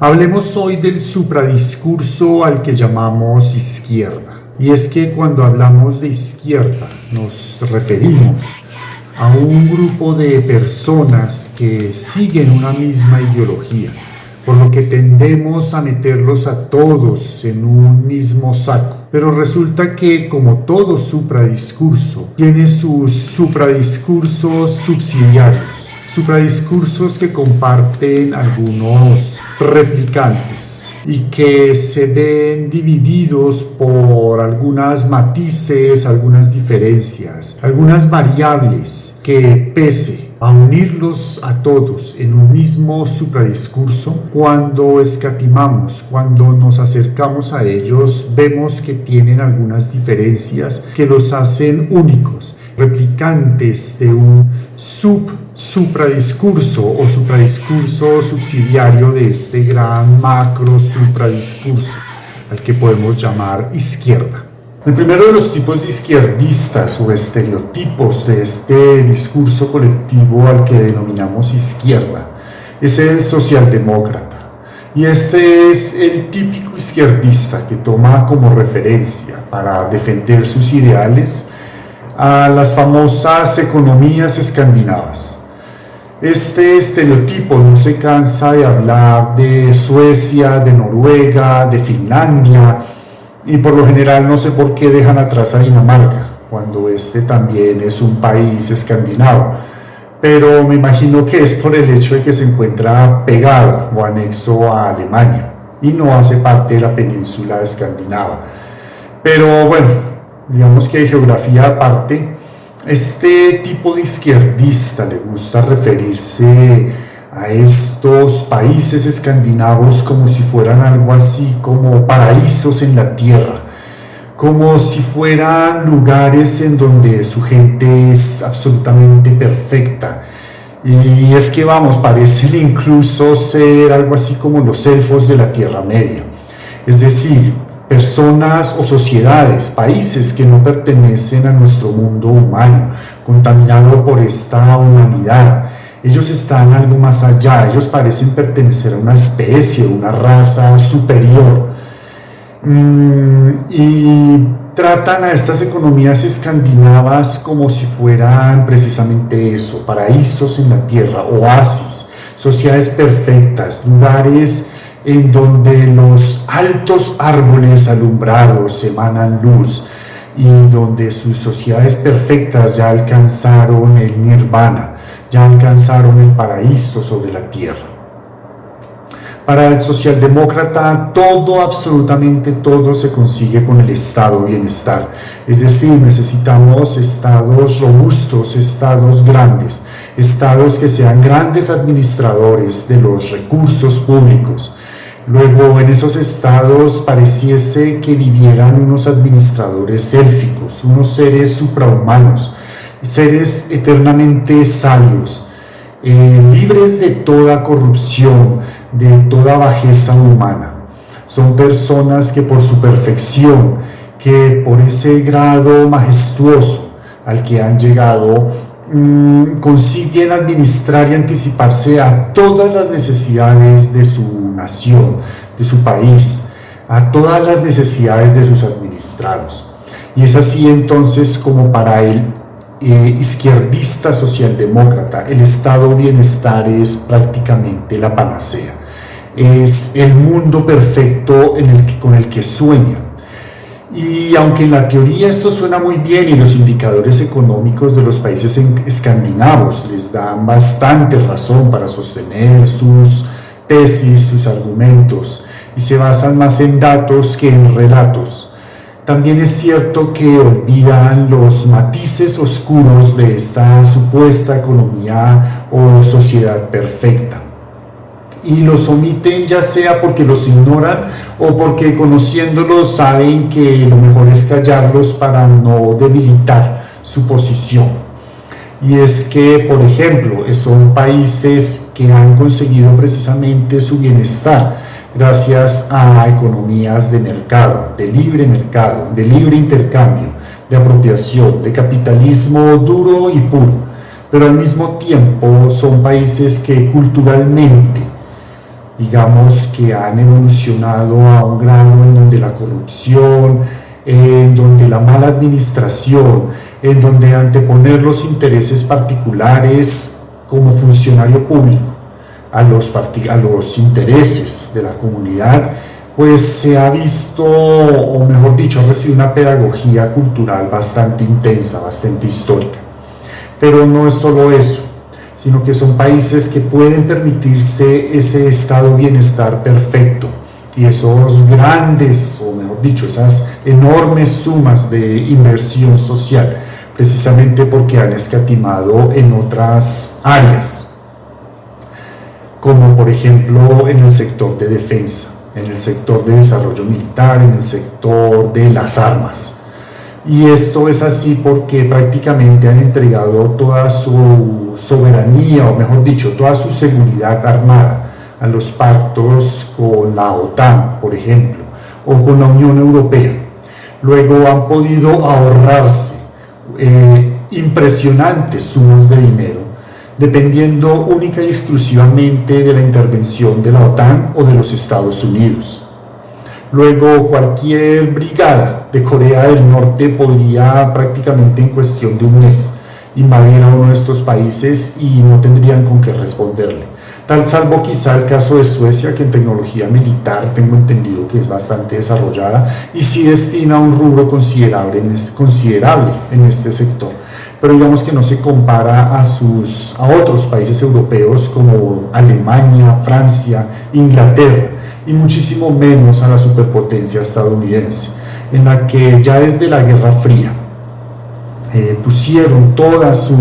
Hablemos hoy del supradiscurso al que llamamos izquierda. Y es que cuando hablamos de izquierda nos referimos a un grupo de personas que siguen una misma ideología, por lo que tendemos a meterlos a todos en un mismo saco. Pero resulta que, como todo supradiscurso, tiene sus supradiscursos subsidiarios. Supradiscursos que comparten algunos replicantes y que se ven divididos por algunas matices, algunas diferencias, algunas variables que, pese a unirlos a todos en un mismo supradiscurso, cuando escatimamos, cuando nos acercamos a ellos, vemos que tienen algunas diferencias que los hacen únicos, replicantes de un supradiscurso o supradiscurso subsidiario de este gran macro supradiscurso al que podemos llamar izquierda. El primero de los tipos de izquierdistas o estereotipos de este discurso colectivo al que denominamos izquierda es el socialdemócrata. Y este es el típico izquierdista que toma como referencia para defender sus ideales a las famosas economías escandinavas. Este estereotipo no se cansa de hablar de Suecia, de Noruega, de Finlandia, y por lo general no sé por qué dejan atrás a Dinamarca, cuando este también es un país escandinavo, pero me imagino que es por el hecho de que se encuentra pegado o anexo a Alemania y no hace parte de la península escandinava. Pero bueno, digamos que de geografía aparte, este tipo de izquierdista le gusta referirse a estos países escandinavos como si fueran algo así como paraísos en la tierra, como si fueran lugares en donde su gente es absolutamente perfecta. Y es que vamos, parecen incluso ser algo así como los elfos de la Tierra Media, es decir, personas o sociedades, países que no pertenecen a nuestro mundo humano, contaminado por esta humanidad. Ellos están algo más allá, ellos parecen pertenecer a una especie, una raza superior. Y tratan a estas economías escandinavas como si fueran precisamente eso, paraísos en la tierra, oasis, sociedades perfectas, lugares en donde los altos árboles alumbrados emanan luz y donde sus sociedades perfectas ya alcanzaron el nirvana, ya alcanzaron el paraíso sobre la tierra. Para el socialdemócrata todo, absolutamente todo se consigue con el estado bienestar, es decir, necesitamos estados robustos, estados grandes, estados que sean grandes administradores de los recursos públicos. Luego, en esos estados pareciese que vivieran unos administradores élficos, unos seres suprahumanos, seres eternamente sabios, libres de toda corrupción, de toda bajeza humana. Son personas que por su perfección, que por ese grado majestuoso al que han llegado, consiguen administrar y anticiparse a todas las necesidades de su nación, de su país, a todas las necesidades de sus administrados. Y es así entonces como para el izquierdista socialdemócrata el estado bienestar es prácticamente la panacea, es el mundo perfecto con el que sueña. Y aunque en la teoría esto suena muy bien y los indicadores económicos de los países escandinavos les dan bastante razón para sostener sus tesis, sus argumentos, y se basan más en datos que en relatos, también es cierto que olvidan los matices oscuros de esta supuesta economía o sociedad perfecta. Y los omiten ya sea porque los ignoran o porque conociéndolos saben que lo mejor es callarlos para no debilitar su posición. Y es que, por ejemplo, son países que han conseguido precisamente su bienestar gracias a economías de mercado, de libre intercambio, de apropiación, de capitalismo duro y puro, pero al mismo tiempo son países que culturalmente digamos que han evolucionado a un grado en donde la corrupción, en donde la mala administración, en donde anteponer los intereses particulares como funcionario público a los intereses de la comunidad, pues se ha visto, o mejor dicho, ha recibido una pedagogía cultural bastante intensa, bastante histórica. Pero no es solo eso, sino que son países que pueden permitirse ese estado de bienestar perfecto y esos grandes, o mejor dicho, esas enormes sumas de inversión social, precisamente porque han escatimado en otras áreas, como por ejemplo en el sector de defensa, en el sector de desarrollo militar, en el sector de las armas. Y esto es así porque prácticamente han entregado toda su soberanía, o mejor dicho, toda su seguridad armada a los pactos con la OTAN, por ejemplo, o con la Unión Europea. Luego han podido ahorrarse impresionantes sumas de dinero, dependiendo única y exclusivamente de la intervención de la OTAN o de los Estados Unidos. Luego cualquier brigada de Corea del Norte podría prácticamente en cuestión de un mes invadir a uno de estos países y no tendrían con qué responderle. Tal salvo quizá el caso de Suecia, que en tecnología militar tengo entendido que es bastante desarrollada y sí destina un rubro considerable en este sector. Pero digamos que no se compara a otros países europeos como Alemania, Francia, Inglaterra, y muchísimo menos a la superpotencia estadounidense, en la que ya desde la Guerra Fría pusieron toda su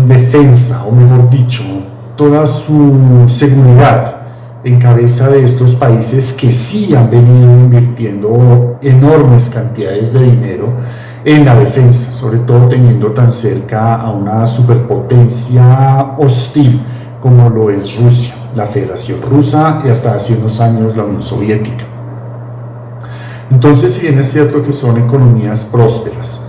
defensa, o mejor dicho, toda su seguridad en cabeza de estos países que sí han venido invirtiendo enormes cantidades de dinero en la defensa, sobre todo teniendo tan cerca a una superpotencia hostil como lo es Rusia, la Federación Rusa y hasta hace unos años la Unión Soviética. Entonces, si bien es cierto que son economías prósperas,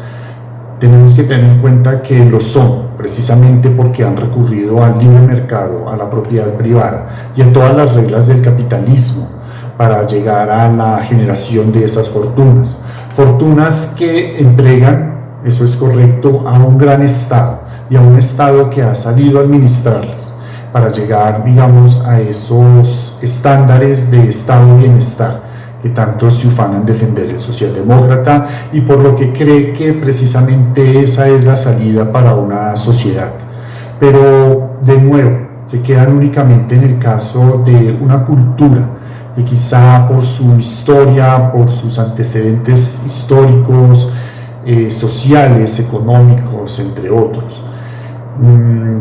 tenemos que tener en cuenta que lo son precisamente porque han recurrido al libre mercado, a la propiedad privada y a todas las reglas del capitalismo para llegar a la generación de esas fortunas. Fortunas que entregan, eso es correcto, a un gran Estado y a un Estado que ha sabido administrarlas para llegar, digamos, a esos estándares de estado de bienestar que tanto se ufanan defender el socialdemócrata y por lo que cree que precisamente esa es la salida para una sociedad. Pero, de nuevo, se quedan únicamente en el caso de una cultura que quizá por su historia, por sus antecedentes históricos, sociales, económicos, entre otros,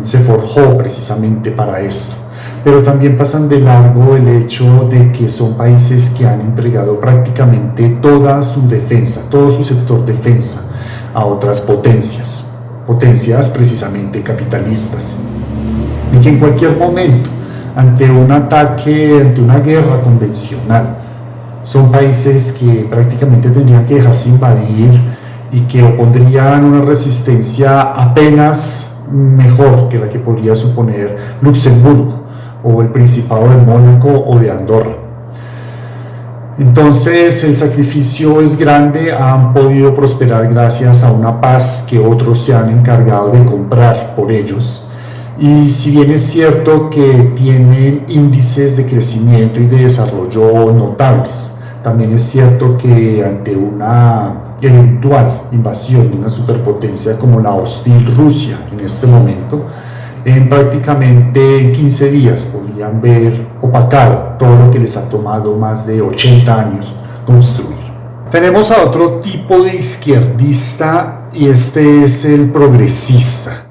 se forjó precisamente para esto. Pero también pasan de largo el hecho de que son países que han entregado prácticamente toda su defensa, todo su sector defensa a otras potencias precisamente capitalistas, y que en cualquier momento, ante un ataque, ante una guerra convencional, son países que prácticamente tendrían que dejarse invadir y que opondrían una resistencia apenas mejor que la que podría suponer Luxemburgo o el Principado de Mónaco o de Andorra. Entonces el sacrificio es grande, han podido prosperar gracias a una paz que otros se han encargado de comprar por ellos. Y si bien es cierto que tienen índices de crecimiento y de desarrollo notables, también es cierto que ante una eventual invasión de una superpotencia como la hostil Rusia en este momento, en prácticamente 15 días podrían ver opacado todo lo que les ha tomado más de 80 años construir. Tenemos a otro tipo de izquierdista y este es el progresista.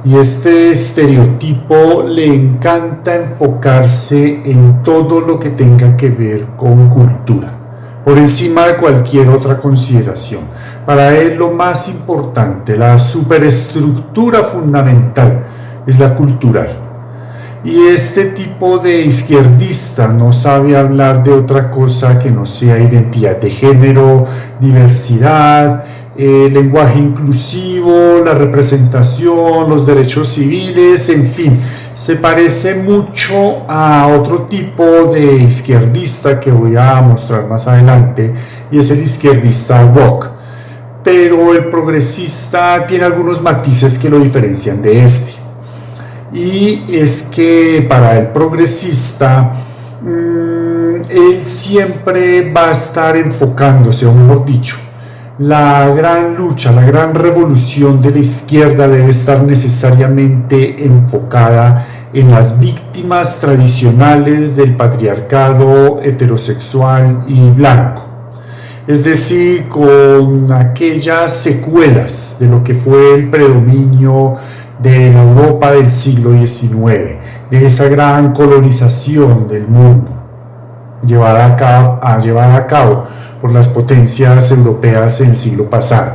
Y este estereotipo le encanta enfocarse en todo lo que tenga que ver con cultura, por encima de cualquier otra consideración. Para él lo más importante, la superestructura fundamental, es la cultural. Y este tipo de izquierdista no sabe hablar de otra cosa que no sea identidad de género, diversidad, lenguaje inclusivo, la representación, los derechos civiles, en fin, se parece mucho a otro tipo de izquierdista que voy a mostrar más adelante, y es el izquierdista woke. Pero el progresista tiene algunos matices que lo diferencian de este. Y es que para el progresista, él siempre va a estar enfocándose, o mejor dicho, la gran lucha, la gran revolución de la izquierda debe estar necesariamente enfocada en las víctimas tradicionales del patriarcado heterosexual y blanco. Es decir, con aquellas secuelas de lo que fue el predominio de la Europa del siglo XIX, de esa gran colonización del mundo llevada a cabo por las potencias europeas en el siglo pasado.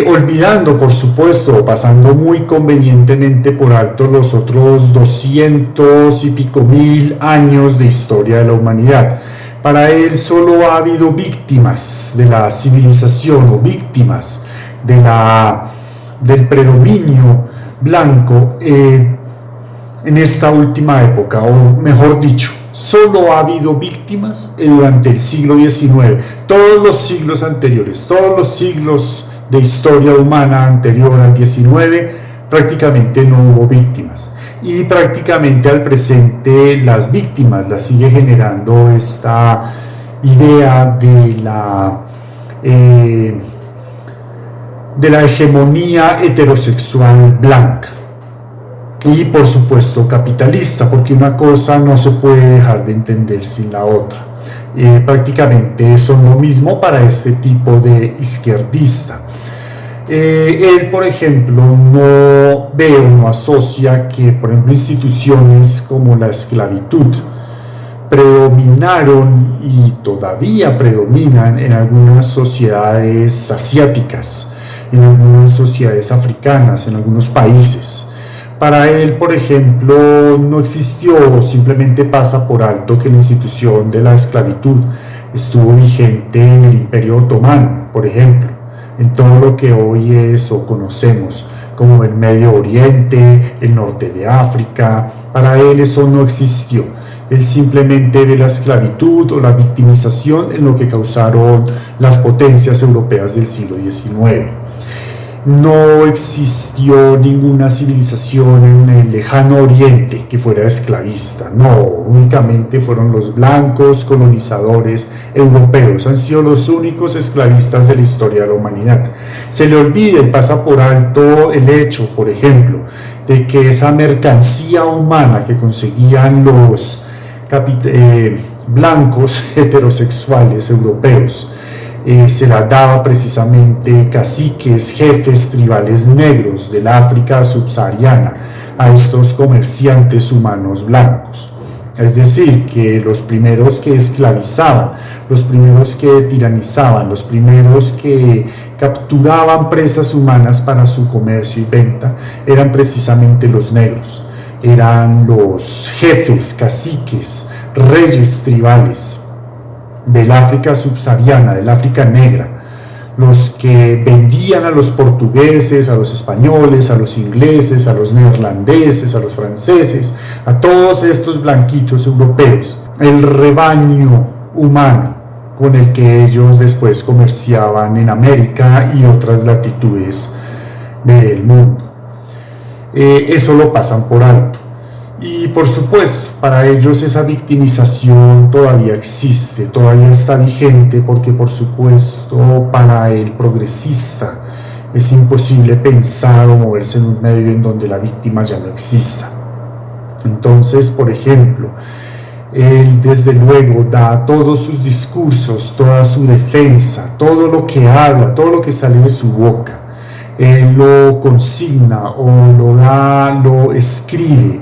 Olvidando, por supuesto, pasando muy convenientemente por alto los otros 200 y pico mil años de historia de la humanidad. Para él solo ha habido víctimas de la civilización o víctimas del predominio blanco en esta última época, o mejor dicho, solo ha habido víctimas durante el siglo XIX. Todos los siglos anteriores, todos los siglos de historia humana anterior al XIX, prácticamente no hubo víctimas. Y prácticamente al presente las víctimas las sigue generando esta idea de la hegemonía heterosexual blanca. Y por supuesto capitalista, porque una cosa no se puede dejar de entender sin la otra. Prácticamente son lo mismo para este tipo de izquierdista. Él, por ejemplo, no ve o no asocia que, por ejemplo, instituciones como la esclavitud predominaron y todavía predominan en algunas sociedades asiáticas, en algunas sociedades africanas, en algunos países. Para él, por ejemplo, no existió o simplemente pasa por alto que la institución de la esclavitud estuvo vigente en el Imperio Otomano, por ejemplo, en todo lo que hoy es o conocemos como el Medio Oriente, el norte de África. Para él eso no existió. Él simplemente ve la esclavitud o la victimización en lo que causaron las potencias europeas del siglo XIX. No existió ninguna civilización en el lejano oriente que fuera esclavista, no, únicamente fueron los blancos colonizadores europeos, han sido los únicos esclavistas de la historia de la humanidad. Se le olvida y pasa por alto el hecho, por ejemplo, de que esa mercancía humana que conseguían los blancos heterosexuales europeos, se la daba precisamente caciques, jefes tribales negros del África subsahariana a estos comerciantes humanos blancos. Es decir, que los primeros que esclavizaban, los primeros que tiranizaban, los primeros que capturaban presas humanas para su comercio y venta eran precisamente los negros, eran los jefes, caciques, reyes tribales del África subsahariana, del África negra, los que vendían a los portugueses, a los españoles, a los ingleses, a los neerlandeses, a los franceses, a todos estos blanquitos europeos, el rebaño humano con el que ellos después comerciaban en América y otras latitudes del mundo. Eso lo pasan por alto. Y por supuesto, para ellos esa victimización todavía existe, todavía está vigente, porque por supuesto para el progresista es imposible pensar o moverse en un medio en donde la víctima ya no exista. Entonces, por ejemplo, él desde luego da todos sus discursos, toda su defensa, todo lo que habla, todo lo que sale de su boca, él lo consigna o lo da, lo escribe,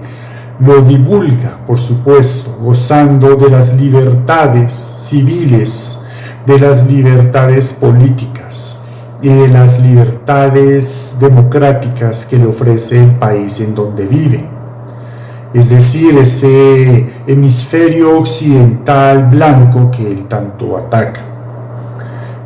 lo divulga, por supuesto, gozando de las libertades civiles, de las libertades políticas y de las libertades democráticas que le ofrece el país en donde vive. Es decir, ese hemisferio occidental blanco que él tanto ataca.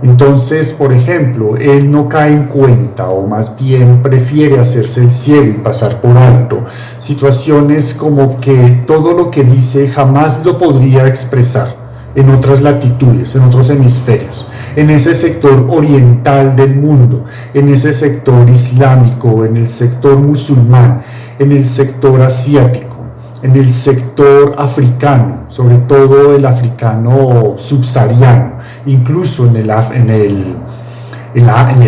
Entonces, por ejemplo, él no cae en cuenta, o más bien prefiere hacerse el ciego y pasar por alto situaciones como que todo lo que dice jamás lo podría expresar en otras latitudes, en otros hemisferios, en ese sector oriental del mundo, en ese sector islámico, en el sector musulmán, en el sector asiático, en el sector africano, sobre todo el africano subsahariano, incluso en el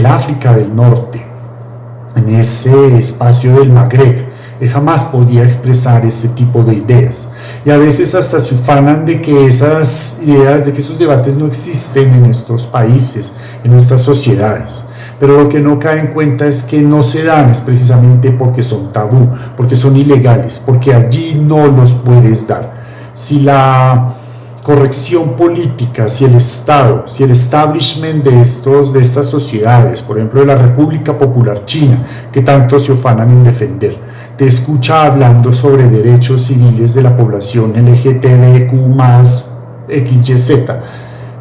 África del Norte, en ese espacio del Magreb. Él jamás podía expresar ese tipo de ideas. Y a veces hasta se ufanan de que esas ideas, de que esos debates no existen en estos países, en estas sociedades. Pero lo que no cae en cuenta es que no se dan es precisamente porque son tabú, porque son ilegales, porque allí no los puedes dar. Si la corrección política, si el Estado, si el establishment de estas sociedades, por ejemplo de la República Popular China, que tanto se ufanan en defender, te escucha hablando sobre derechos civiles de la población LGTBQ más XYZ,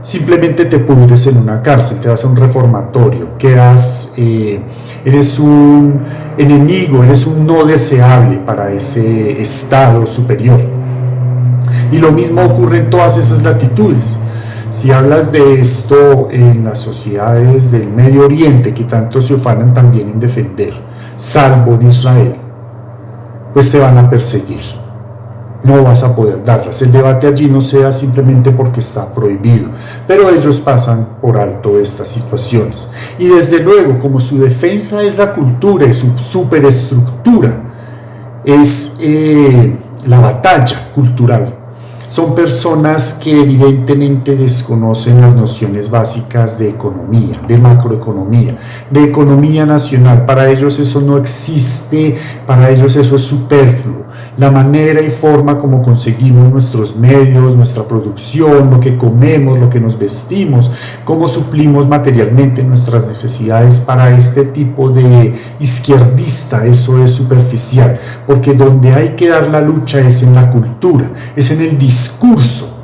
simplemente te pudres en una cárcel, te vas a un reformatorio, eres un enemigo, eres un no deseable para ese Estado superior. Y lo mismo ocurre en todas esas latitudes. Si hablas de esto en las sociedades del Medio Oriente, que tanto se ufanan también en defender, salvo en Israel, pues te van a perseguir. No vas a poder darlas. El debate allí no sea simplemente porque está prohibido, pero ellos pasan por alto estas situaciones. Y desde luego, como su defensa es la cultura y su superestructura es la batalla cultural, son personas que evidentemente desconocen las nociones básicas de economía, de macroeconomía, de economía nacional. Para ellos eso no existe, para ellos eso es superfluo. La manera y forma como conseguimos nuestros medios, nuestra producción, lo que comemos, lo que nos vestimos, cómo suplimos materialmente nuestras necesidades, para este tipo de izquierdista eso es superficial, porque donde hay que dar la lucha es en la cultura, es en el discurso.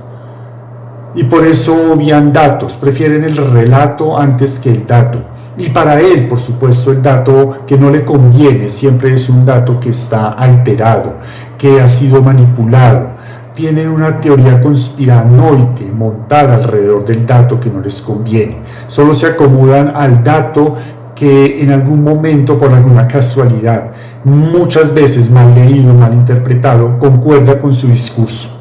Y por eso obvian datos, prefieren el relato antes que el dato. Y para él, por supuesto, el dato que no le conviene siempre es un dato que está alterado, que ha sido manipulado. Tienen una teoría conspiranoide montada alrededor del dato que no les conviene. Solo se acomodan al dato que en algún momento, por alguna casualidad, muchas veces mal leído, mal interpretado, concuerda con su discurso.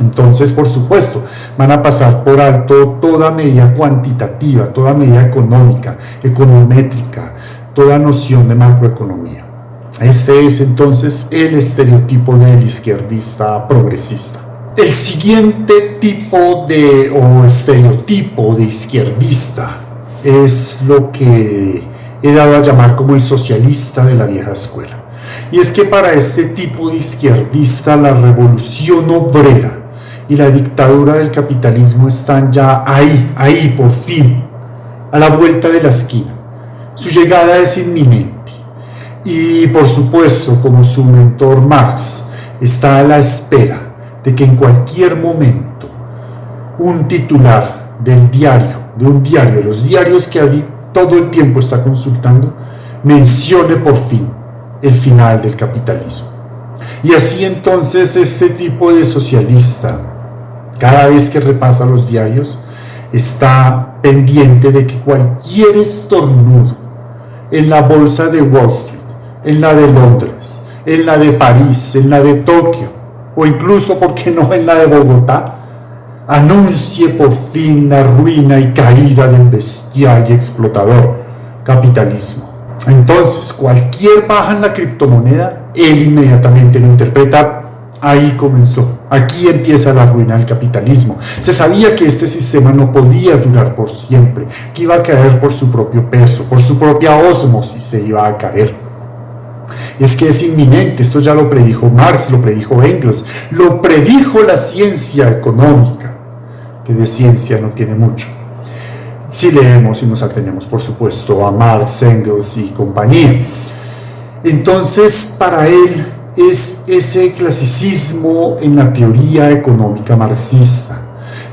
Entonces, por supuesto, van a pasar por alto toda medida cuantitativa, toda medida económica, econométrica, toda noción de macroeconomía. Este es entonces el estereotipo del izquierdista progresista. El siguiente tipo o estereotipo de izquierdista es lo que he dado a llamar como el socialista de la vieja escuela. Y es que para este tipo de izquierdista la revolución obrera y la dictadura del capitalismo están ya ahí por fin, a la vuelta de la esquina. Su llegada es inminente. Y por supuesto, como su mentor Marx, está a la espera de que en cualquier momento un titular de los diarios que todo el tiempo está consultando, mencione por fin el final del capitalismo. Y así entonces este tipo de socialista, cada vez que repasa los diarios, está pendiente de que cualquier estornudo en la bolsa de Wall Street, en la de Londres, en la de París, en la de Tokio, o incluso, ¿por qué no?, en la de Bogotá, anuncie por fin la ruina y caída del bestial y explotador capitalismo. Entonces, cualquier baja en la criptomoneda, él inmediatamente lo interpreta: ahí comenzó, aquí empieza la ruina del capitalismo. Se sabía que este sistema no podía durar por siempre, que iba a caer por su propio peso, por su propia ósmosis se iba a caer. Es que es inminente, esto ya lo predijo Marx, lo predijo Engels, lo predijo la ciencia económica, que de ciencia no tiene mucho. Si leemos y nos atenemos, por supuesto, a Marx, Engels y compañía. Entonces, para él es ese clasicismo en la teoría económica marxista,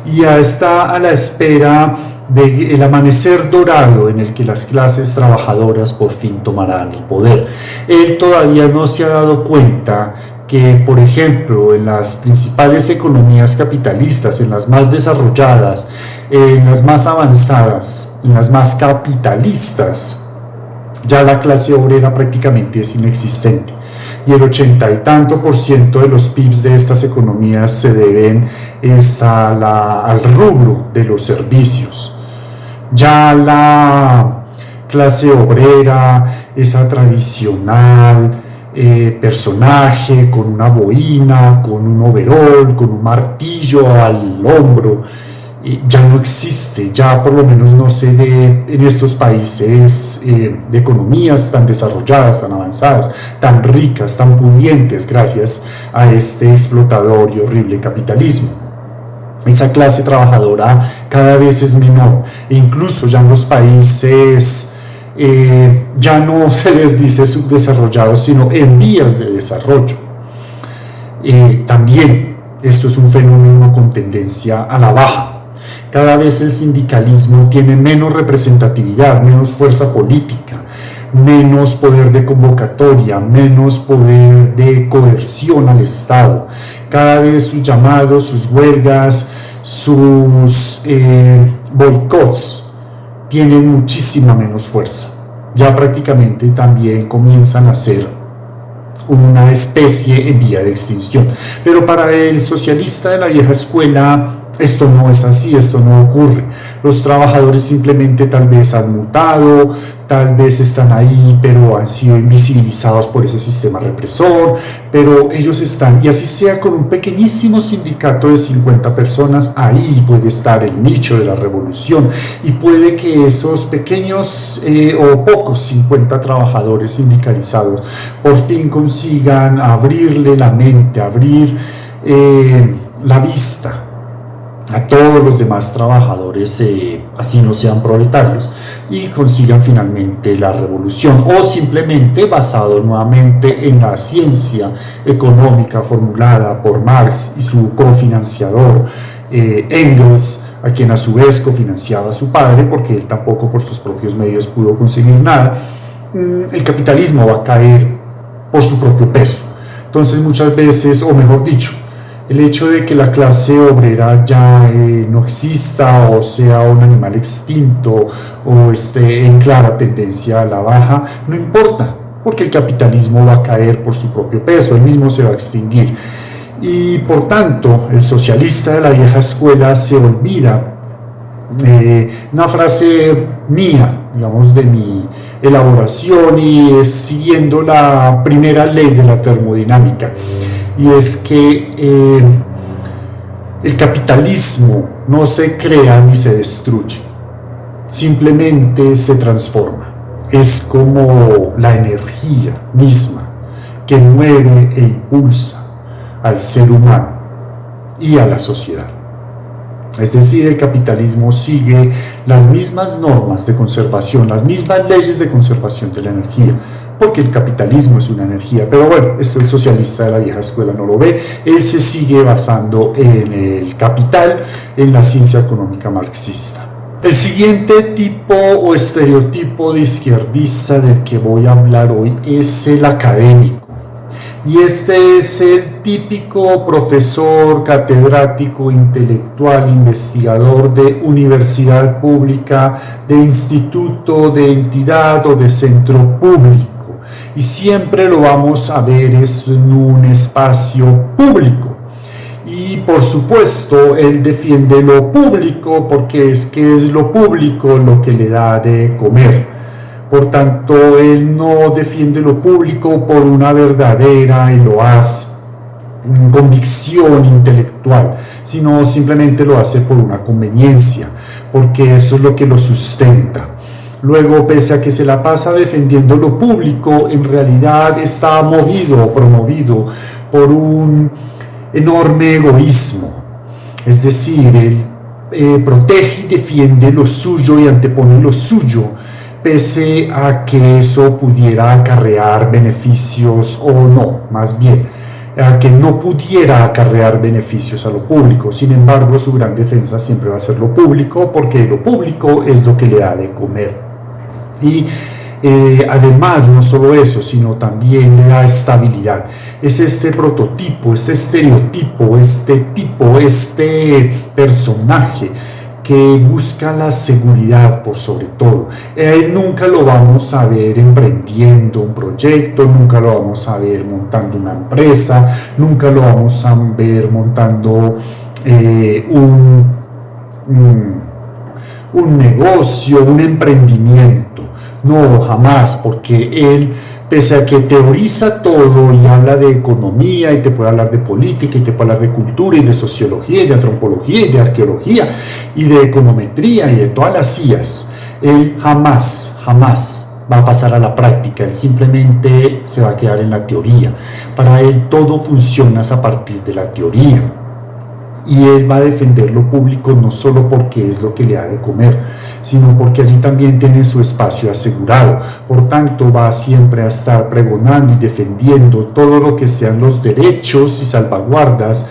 y ya está a la espera del amanecer dorado en el que las clases trabajadoras por fin tomarán el poder. Él todavía no se ha dado cuenta que, por ejemplo, en las principales economías capitalistas, en las más desarrolladas, en las más avanzadas, en las más capitalistas, ya la clase obrera prácticamente es inexistente. Y el 80 y tanto por ciento de los PIBs de estas economías se deben al rubro de los servicios. Ya la clase obrera, esa tradicional personaje con una boina, con un overol, con un martillo al hombro, ya no existe, ya por lo menos no se ve en estos países de economías tan desarrolladas, tan avanzadas, tan ricas, tan pudientes gracias a este explotador y horrible capitalismo. Esa clase trabajadora cada vez es menor e incluso ya en los países ya no se les dice subdesarrollados, sino en vías de desarrollo. También esto es un fenómeno con tendencia a la baja. Cada vez el sindicalismo tiene menos representatividad, menos fuerza política, menos poder de convocatoria, menos poder de coerción al Estado. Cada vez sus llamados, sus huelgas, sus boicots tienen muchísima menos fuerza. Ya prácticamente también comienzan a ser una especie en vía de extinción. Pero para el socialista de la vieja escuela esto no es así, esto no ocurre. Los trabajadores simplemente tal vez han mutado, tal vez están ahí, pero han sido invisibilizados por ese sistema represor, pero ellos están, y así sea con un pequeñísimo sindicato de 50 personas, ahí puede estar el nicho de la revolución, y puede que esos pequeños o pocos 50 trabajadores sindicalizados por fin consigan abrirle la mente, abrir la vista a todos los demás trabajadores, así no sean proletarios, y consigan finalmente la revolución, o simplemente basado nuevamente en la ciencia económica formulada por Marx y su cofinanciador Engels, a quien a su vez cofinanciaba a su padre, porque él tampoco por sus propios medios pudo conseguir nada. El capitalismo va a caer por su propio peso. Entonces muchas veces, o mejor dicho, el hecho de que la clase obrera ya no exista o sea un animal extinto o esté en clara tendencia a la baja, no importa, porque el capitalismo va a caer por su propio peso, él mismo se va a extinguir. Y por tanto, el socialista de la vieja escuela se olvida, una frase mía, digamos, de mi elaboración, y es siguiendo la primera ley de la termodinámica, y es que el capitalismo no se crea ni se destruye, simplemente se transforma. Es como la energía misma que mueve e impulsa al ser humano y a la sociedad. Es decir, el capitalismo sigue las mismas normas de conservación, las mismas leyes de conservación de la energía, porque el capitalismo es una energía. Pero bueno, esto el socialista de la vieja escuela no lo ve, él se sigue basando en el capital, en la ciencia económica marxista. El siguiente tipo o estereotipo de izquierdista del que voy a hablar hoy es el académico. Y este es el típico profesor, catedrático, intelectual, investigador de universidad pública, de instituto, de entidad o de centro público. Y siempre lo vamos a ver en un espacio público. Y por supuesto, él defiende lo público porque es que es lo público lo que le da de comer. Por tanto, él no defiende lo público por una verdadera y loaz convicción intelectual, sino simplemente lo hace por una conveniencia, porque eso es lo que lo sustenta. Luego, pese a que se la pasa defendiendo lo público, en realidad está movido o promovido por un enorme egoísmo. Es decir, él protege y defiende lo suyo y antepone lo suyo, pese a que eso pudiera acarrear beneficios o no, más bien. a que no pudiera acarrear beneficios a lo público. Sin embargo, su gran defensa siempre va a ser lo público, porque lo público es lo que le da de comer. Y además, no solo eso, sino también le da estabilidad. Es este prototipo, este estereotipo, este personaje que busca la seguridad por sobre todo. Él nunca lo vamos a ver emprendiendo un proyecto, nunca lo vamos a ver montando una empresa, nunca lo vamos a ver montando un negocio, un emprendimiento. No, jamás, porque él, pese a que teoriza todo y habla de economía y te puede hablar de política y te puede hablar de cultura y de sociología y de antropología y de arqueología y de econometría y de todas las CIAs, él jamás va a pasar a la práctica. Él simplemente se va a quedar en la teoría. Para él todo funciona a partir de la teoría. Y él va a defender lo público no solo porque es lo que le da de comer, sino porque allí también tiene su espacio asegurado. Por tanto, va siempre a estar pregonando y defendiendo todo lo que sean los derechos y salvaguardas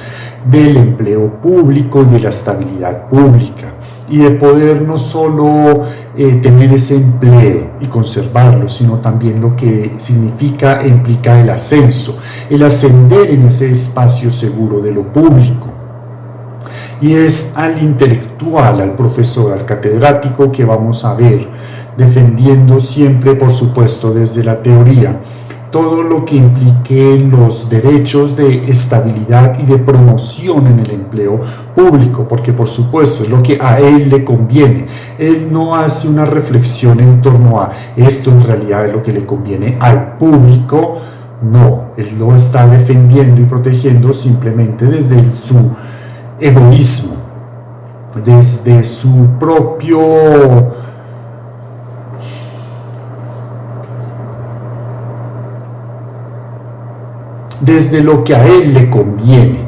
del empleo público y de la estabilidad pública, y de poder no solo tener ese empleo y conservarlo, sino también lo que significa e implica el ascenso, el ascender en ese espacio seguro de lo público. Y es al intelectual, al profesor, al catedrático que vamos a ver defendiendo siempre, por supuesto, desde la teoría, todo lo que implique los derechos de estabilidad y de promoción en el empleo público, porque por supuesto es lo que a él le conviene. Él no hace una reflexión en torno a esto en realidad es lo que le conviene al público, no, él lo está defendiendo y protegiendo simplemente desde su egoísmo, desde su propio desde lo que a él le conviene,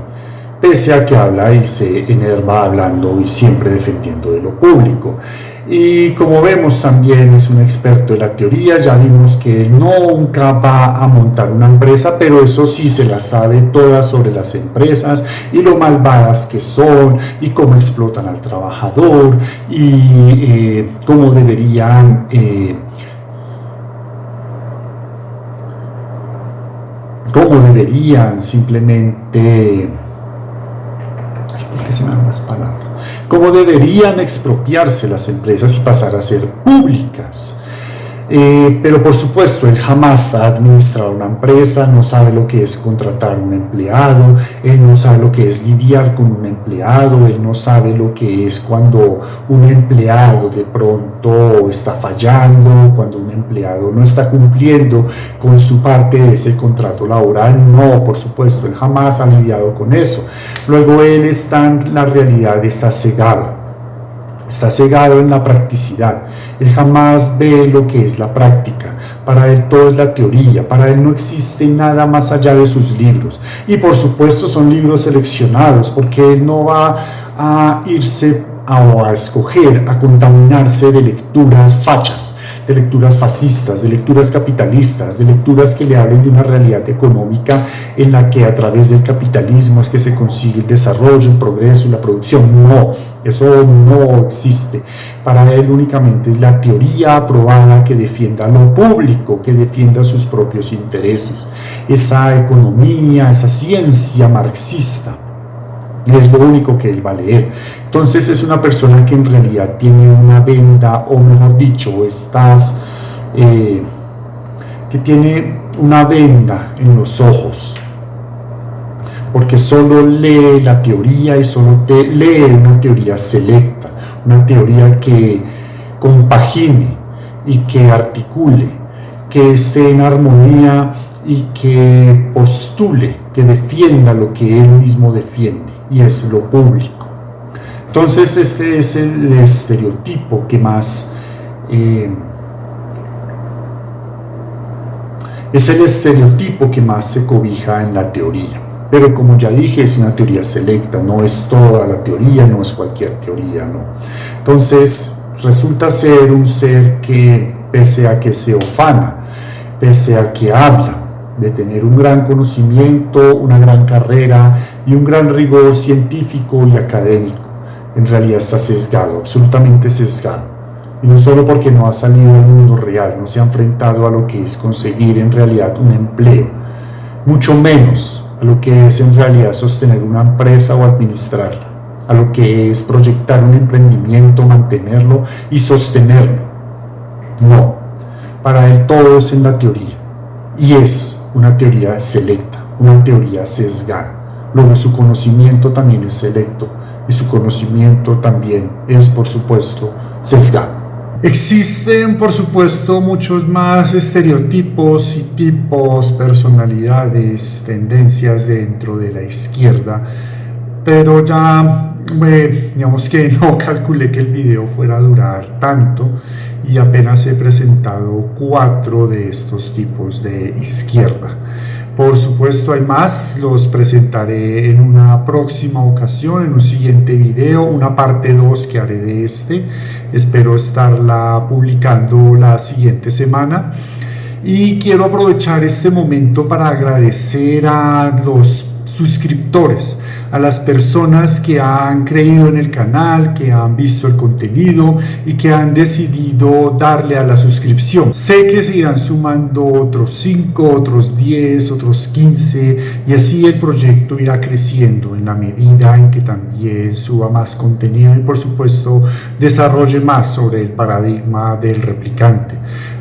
pese a que habla y se enerva hablando y siempre defendiendo de lo público. Y como vemos, también es un experto de la teoría. Ya vimos que él nunca va a montar una empresa, pero eso sí se las sabe todas sobre las empresas y lo malvadas que son y cómo explotan al trabajador y cómo deberían simplemente, ¿por qué se me dan las palabras? Cómo deberían expropiarse las empresas y pasar a ser públicas. Pero por supuesto, él jamás ha administrado una empresa, no sabe lo que es contratar un empleado, él no sabe lo que es lidiar con un empleado, él no sabe lo que es cuando un empleado de pronto está fallando, cuando un empleado no está cumpliendo con su parte de ese contrato laboral. No, por supuesto, él jamás ha lidiado con eso. Luego él está en la realidad, está cegado en la practicidad. Él jamás ve lo que es la práctica. Para él todo es la teoría. Para él no existe nada más allá de sus libros. Y por supuesto son libros seleccionados, porque él no va a irse o a escoger, a contaminarse de lecturas fachas, de lecturas fascistas, de lecturas capitalistas, de lecturas que le hablen de una realidad económica en la que a través del capitalismo es que se consigue el desarrollo, el progreso y la producción. No, eso no existe. Para él únicamente es la teoría aprobada que defienda lo público, que defienda sus propios intereses. Esa economía, esa ciencia marxista es lo único que él va a leer. Entonces es una persona que en realidad tiene una venda, o mejor dicho, que tiene una venda en los ojos, porque solo lee la teoría y solo lee una teoría selecta, una teoría que compagine y que articule, que esté en armonía y que postule, que defienda lo que él mismo defiende, y es lo público. Entonces este es el estereotipo que más se cobija en la teoría. Pero como ya dije, es una teoría selecta, no es toda la teoría, no es cualquier teoría, no. Entonces resulta ser un ser que, pese a que se ufana, pese a que habla, de tener un gran conocimiento, una gran carrera y un gran rigor científico y académico. En realidad está sesgado, absolutamente sesgado. Y no solo porque no ha salido al mundo real, no se ha enfrentado a lo que es conseguir en realidad un empleo, mucho menos a lo que es en realidad sostener una empresa o administrarla, a lo que es proyectar un emprendimiento, mantenerlo y sostenerlo. No, para él todo es en la teoría, y es una teoría selecta, una teoría sesgada. Luego su conocimiento también es selecto, y su conocimiento también es, por supuesto, sesgado. Existen, por supuesto, muchos más estereotipos y tipos, personalidades, tendencias dentro de la izquierda, pero ya, digamos que no calculé que el video fuera a durar tanto y apenas he presentado 4 de estos tipos de izquierda. Por supuesto hay más, los presentaré en una próxima ocasión, en un siguiente video, una parte 2 que haré de este. Espero estarla publicando la siguiente semana. Y quiero aprovechar este momento para agradecer a los suscriptores, a las personas que han creído en el canal, que han visto el contenido y que han decidido darle a la suscripción. Sé que se irán sumando otros 5, otros 10, otros 15 y así el proyecto irá creciendo en la medida en que también suba más contenido y por supuesto desarrolle más sobre el paradigma del replicante.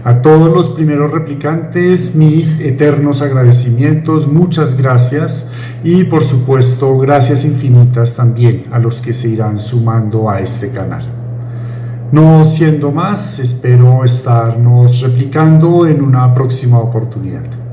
A todos los primeros replicantes, mis eternos agradecimientos, muchas gracias y por supuesto gracias infinitas también a los que se irán sumando a este canal. No siendo más, espero estarnos replicando en una próxima oportunidad.